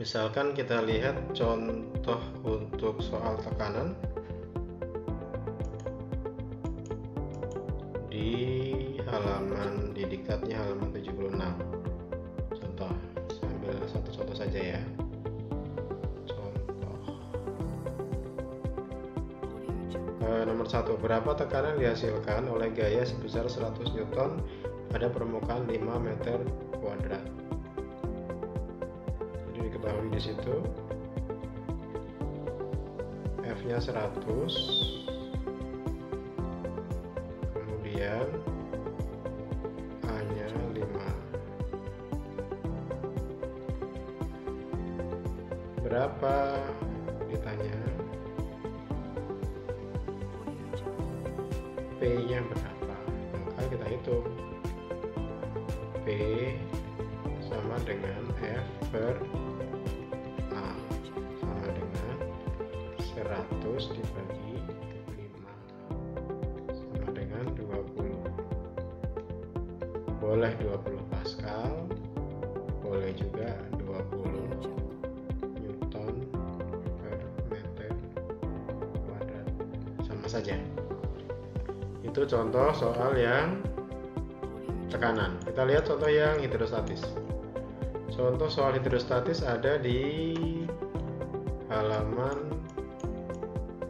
Misalkan kita lihat contoh untuk soal tekanan di diktatnya halaman 76. Contoh, saya ambil satu contoh saja ya. Contoh nomor 1, berapa tekanan dihasilkan oleh gaya sebesar 100 Newton pada permukaan 5 meter kuadrat? Jadi diketahui di situ F-nya 100, kemudian A-nya 5. Berapa ditanya? P-nya berapa? Maka kita hitung. P sama dengan F per A sama dengan 100 dibagi 5 sama dengan 20. Boleh 20 Pascal, boleh juga 20 Newton per meter kuadrat, sama saja. Itu contoh soal yang tekanan. Kita lihat contoh yang hidrostatis. Contoh soal hidrostatis ada di halaman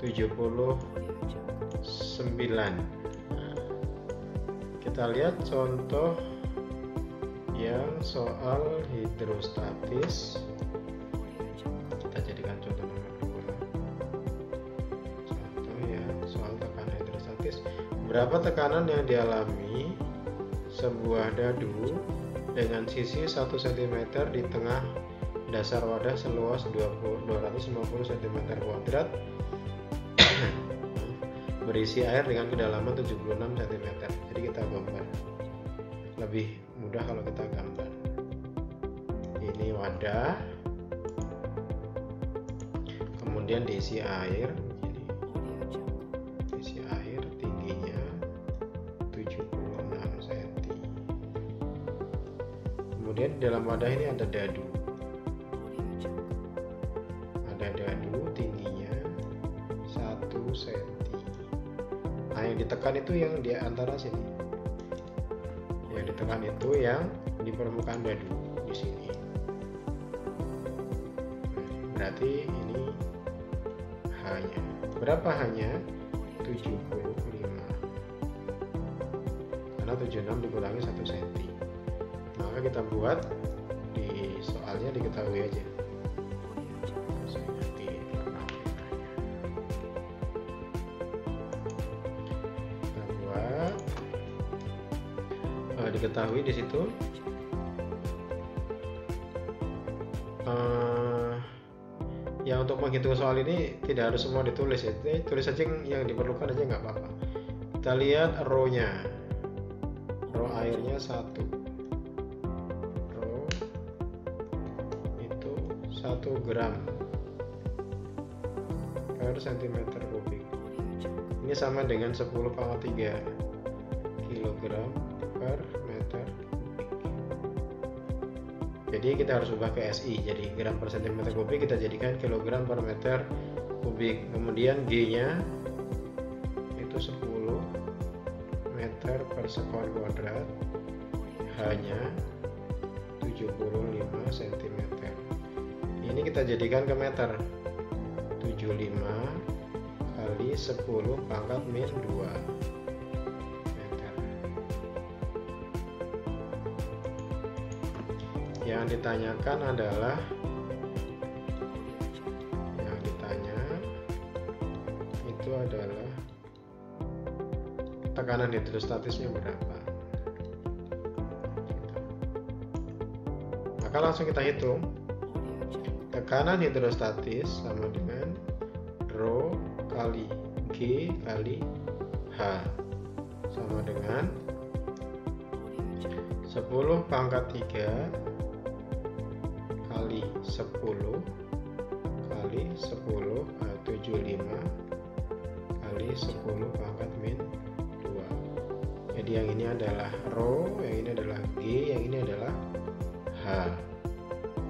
79. Kita lihat contoh yang soal hidrostatis. Kita jadikan contoh nomor 2. Contoh ya soal tekanan hidrostatis. Berapa tekanan yang dialami sebuah dadu dengan sisi 1 cm di tengah dasar wadah seluas 250 cm kuadrat berisi air dengan kedalaman 76 cm. Jadi kita gambar. Lebih mudah kalau kita gambar. Ini wadah, kemudian diisi air. Diisi air, tingginya 76 cm. Kemudian di dalam wadah ini ada dadu. Ada dadu tingginya 1 cm. Nah, yang ditekan itu yang di antara sini. Yang ditekan itu yang di permukaan dadu di sini. Berarti ini H-nya. Berapa H-nya? 75. Karena 76 dikurangi 1 cm. Maka kita buat di soalnya diketahui aja. Diketahui di situ ya untuk menghitung soal ini tidak harus semua ditulis ya, tulis saja yang diperlukan aja nggak apa-apa. Kita lihat rho-nya, rho airnya 1, rho itu 1 gram per centimeter kubik. Ini sama dengan 10⁻³ kilogram per meter kubik. Jadi kita harus ubah ke SI, jadi gram per centimeter kubik kita jadikan kilogram per meter kubik. Kemudian G-nya itu 10 meter per sekon kuadrat, H-nya 75 cm. Ini kita jadikan ke meter, 75 kali 10⁻². Yang ditanyakan adalah tekanan hidrostatisnya berapa. Maka langsung kita hitung. Tekanan hidrostatis sama dengan rho kali G kali H sama dengan 10⁻³ kali 10 kali 10 75 kali 10⁻². Jadi yang ini adalah rho, yang ini adalah G, yang ini adalah H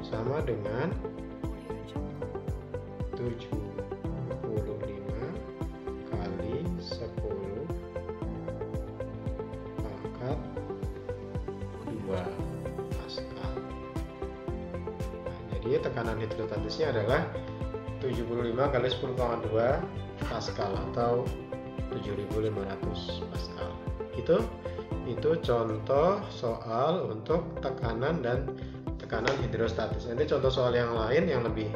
sama dengan 75 kali 10 pangkat 2 Pascal. Nah, jadi tekanan hidrostatisnya adalah 75 kali 10 pangkat 2 Pascal atau 7500 Pascal. Itu contoh soal untuk tekanan dan tekanan hidrostatis. Nanti contoh soal yang lain yang lebih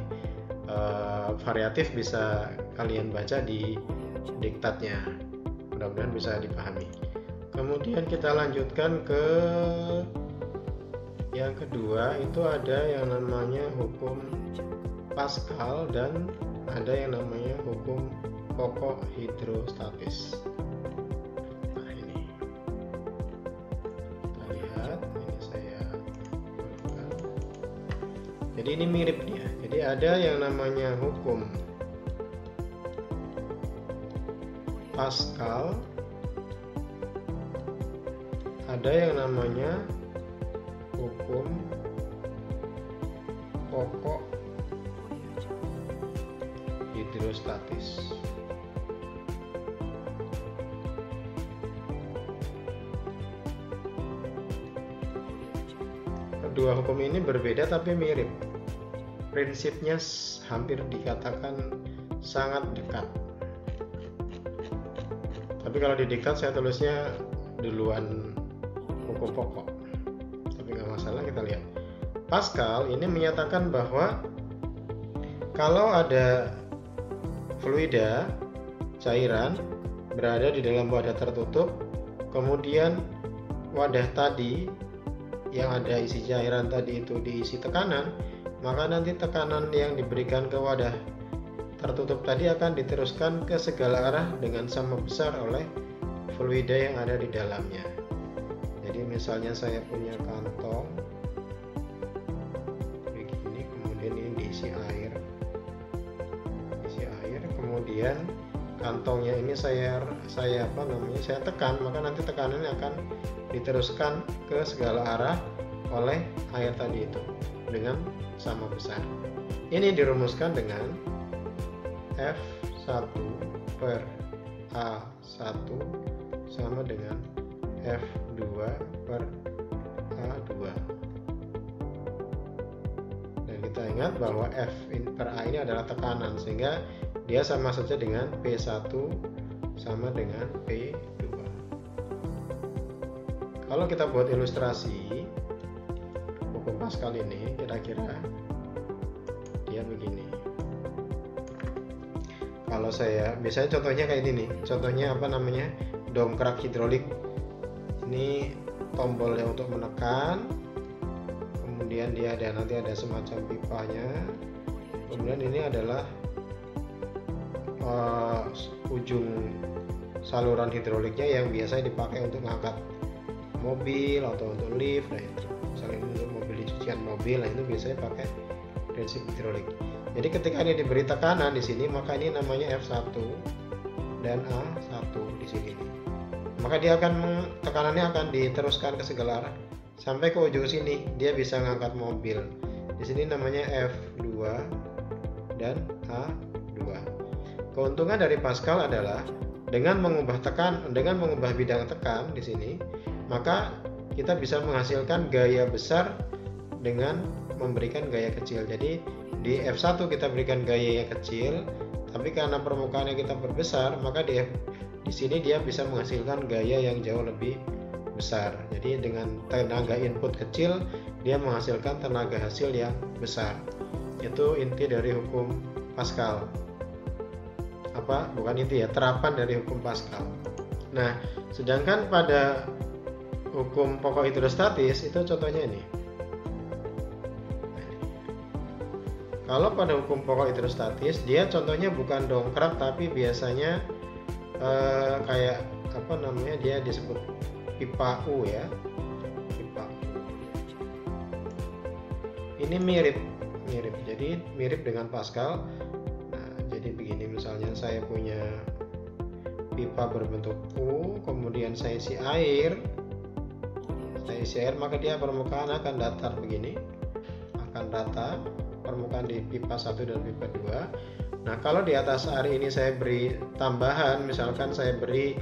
variatif bisa kalian baca di diktatnya. Mudah-mudahan bisa dipahami. Kemudian kita lanjutkan ke yang kedua, itu ada yang namanya hukum Pascal dan ada yang namanya hukum pokok hidrostatis. Nah, ini kita lihat, ini saya buatkan. Jadi ini mirip dia. Jadi ada yang namanya hukum Pascal, ada yang namanya hukum pokok hidrostatis. Kedua hukum ini berbeda tapi mirip. Prinsipnya hampir dikatakan sangat dekat. Tapi kalau di diktat saya tulisnya duluan hukum pokok. Tapi nggak masalah, kita lihat. Pascal ini menyatakan bahwa kalau ada fluida, cairan, berada di dalam wadah tertutup, kemudian wadah tadi yang ada isi cairan tadi itu diisi tekanan, maka nanti tekanan yang diberikan ke wadah tertutup tadi akan diteruskan ke segala arah dengan sama besar oleh fluida yang ada di dalamnya. Jadi misalnya saya punya kantong begini, kemudian ini diisi air, kemudian kantongnya ini saya tekan, maka nanti tekanannya akan diteruskan ke segala arah oleh air tadi itu dengan sama besar. Ini dirumuskan dengan F1 per A1 sama dengan F2 per A2. Dan kita ingat bahwa F per A ini adalah tekanan, sehingga dia sama saja dengan P1 sama dengan P2. Kalau kita buat ilustrasi hukum Pascal ini, kira-kira dia begini. Kalau saya biasanya contohnya kayak ini nih, contohnya dongkrak hidrolik. Ini tombolnya untuk menekan, kemudian dia nanti ada semacam pipanya, kemudian ini adalah ujung saluran hidroliknya yang biasa dipakai untuk mengangkat mobil atau untuk lift. Nah itu misalnya untuk mobil, di cucian mobil, nah itu biasanya pakai prinsip hidrolik. Jadi ketika ini diberi tekanan di sini, maka ini namanya F1 dan A1 di sini. Maka dia tekanannya akan diteruskan ke segala arah sampai ke ujung sini, dia bisa mengangkat mobil. Di sini namanya F2 dan A2. Keuntungan dari Pascal adalah dengan mengubah bidang tekan di sini, maka kita bisa menghasilkan gaya besar dengan memberikan gaya kecil. Jadi di F1 kita berikan gaya yang kecil, tapi karena permukaannya kita perbesar, maka di sini dia bisa menghasilkan gaya yang jauh lebih besar. Jadi dengan tenaga input kecil, dia menghasilkan tenaga hasil yang besar. Itu inti dari hukum Pascal. Terapan dari hukum Pascal. Nah, sedangkan pada hukum pokok hidrostatis itu contohnya ini. Kalau pada hukum pokok hidrostatis, dia contohnya bukan dongkrak, tapi biasanya dia disebut pipa U ya. Pipa U. Ini mirip. Jadi mirip dengan Pascal. Nah, jadi begini, misalnya saya punya pipa berbentuk U, kemudian saya isi air, maka dia permukaan akan datar begini, akan rata permukaan di pipa 1 dan pipa 2. Nah, kalau di atas air ini saya beri tambahan, misalkan saya beri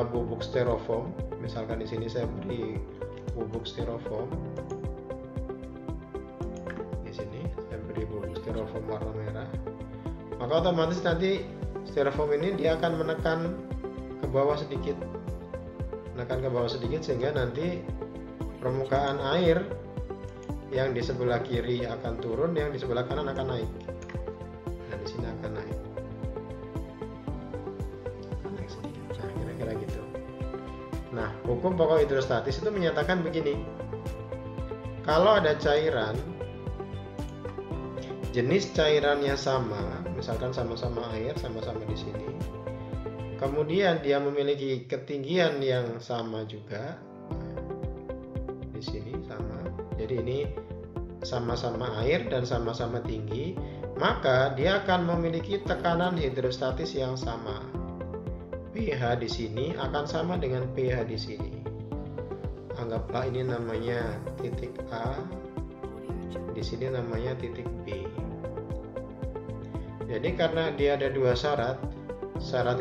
bubuk styrofoam, misalkan di sini saya beri bubuk styrofoam, di sini saya beri bubuk styrofoam warna merah, maka otomatis nanti styrofoam ini dia akan menekan ke bawah sedikit, sehingga nanti permukaan air yang di sebelah kiri akan turun, yang di sebelah kanan akan naik. Nah, di sini akan naik sedikit. Nah, kira-kira gitu. Nah, hukum pokok hidrostatis itu menyatakan begini: kalau ada cairan, jenis cairannya sama, misalkan sama-sama air, sama-sama di sini, kemudian dia memiliki ketinggian yang sama juga, di sini sama. Jadi ini sama-sama air dan sama-sama tinggi, maka dia akan memiliki tekanan hidrostatis yang sama. pH di sini akan sama dengan pH di sini. Anggaplah ini namanya titik A, di sini namanya titik B. Jadi karena dia ada dua syarat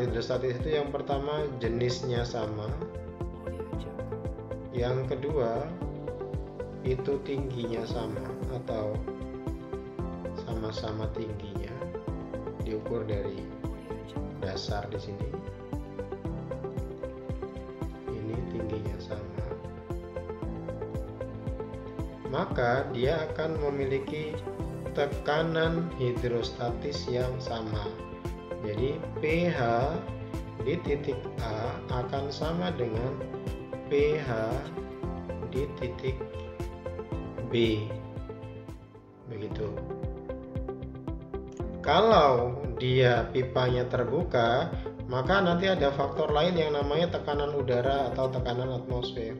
hidrostatis itu, yang pertama jenisnya sama, yang kedua itu tingginya sama atau sama-sama tingginya, diukur dari dasar di sini. Ini tingginya sama, maka dia akan memiliki tekanan hidrostatis yang sama. Jadi pH di titik A akan sama dengan pH di titik B. Begitu. Kalau dia pipanya terbuka, maka nanti ada faktor lain yang namanya tekanan udara atau tekanan atmosfer.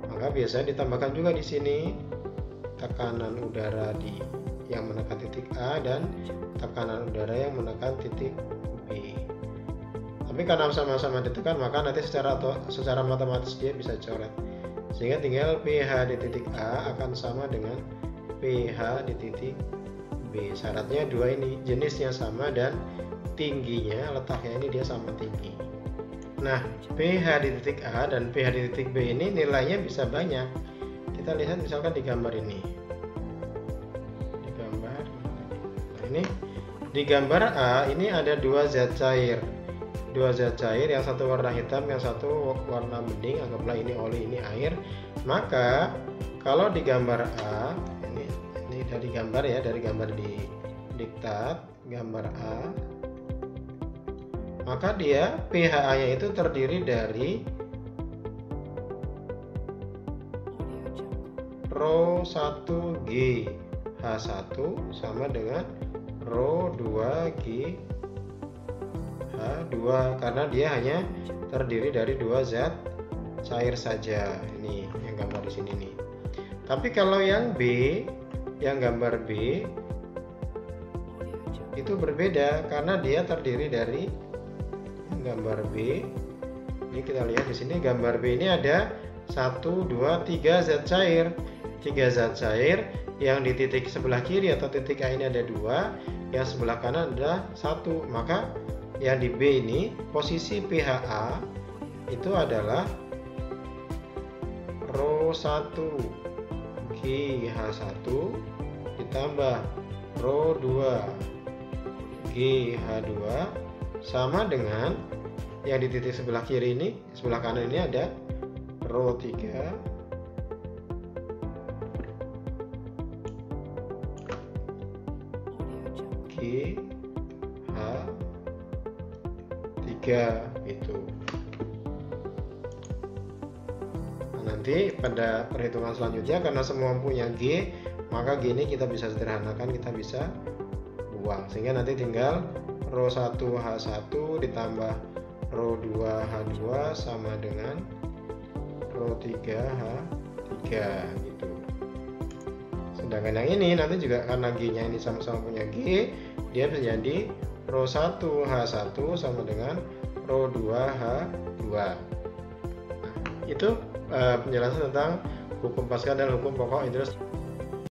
Maka biasanya ditambahkan juga di sini tekanan udara yang menekan titik A dan tekanan udara yang menekan titik B. Tapi karena sama-sama ditekan, maka nanti secara matematis dia bisa coret. Sehingga tinggal pH di titik A akan sama dengan pH di titik B. Syaratnya dua ini, jenisnya sama dan tingginya, letaknya ini dia sama tinggi. Nah, pH di titik A dan pH di titik B ini nilainya bisa banyak. Kita lihat misalkan di gambar ini. Ini di gambar A ini ada dua zat cair, yang satu warna hitam, yang satu warna bening. Anggaplah ini oli, ini air. Maka kalau di gambar A ini dari gambar ya, dari gambar di diktat gambar A, maka dia pH-nya itu terdiri dari Rho 1G H1 sama dengan Rho 2G H2, karena dia hanya terdiri dari dua zat cair saja. Ini yang gambar di sini nih. Tapi kalau yang B, yang gambar B itu berbeda, karena dia terdiri dari gambar B. Ini kita lihat di sini gambar B ini ada 1, 2, 3 zat cair. 3 zat cair, yang di titik sebelah kiri atau titik A ini ada 2, yang sebelah kanan ada 1. Maka yang di B ini posisi pH-A itu adalah Rho 1 GH1 ditambah Rho 2 GH2 sama dengan yang di titik sebelah kiri ini, sebelah kanan ini ada Rho 3 GH3 itu. Nah, nanti pada perhitungan selanjutnya karena semua punya G, maka G ini kita bisa sederhanakan, kita bisa buang, sehingga nanti tinggal Rho 1 H1 ditambah Rho 2 H2 sama dengan Rho 3 H3 gitu. Sedangkan yang ini nanti juga karena G-nya ini sama-sama punya G, dia bisa jadi Rho 1 H1 sama dengan Rho 2 H2. Nah, itu penjelasan tentang hukum Pascal dan hukum pokok industri.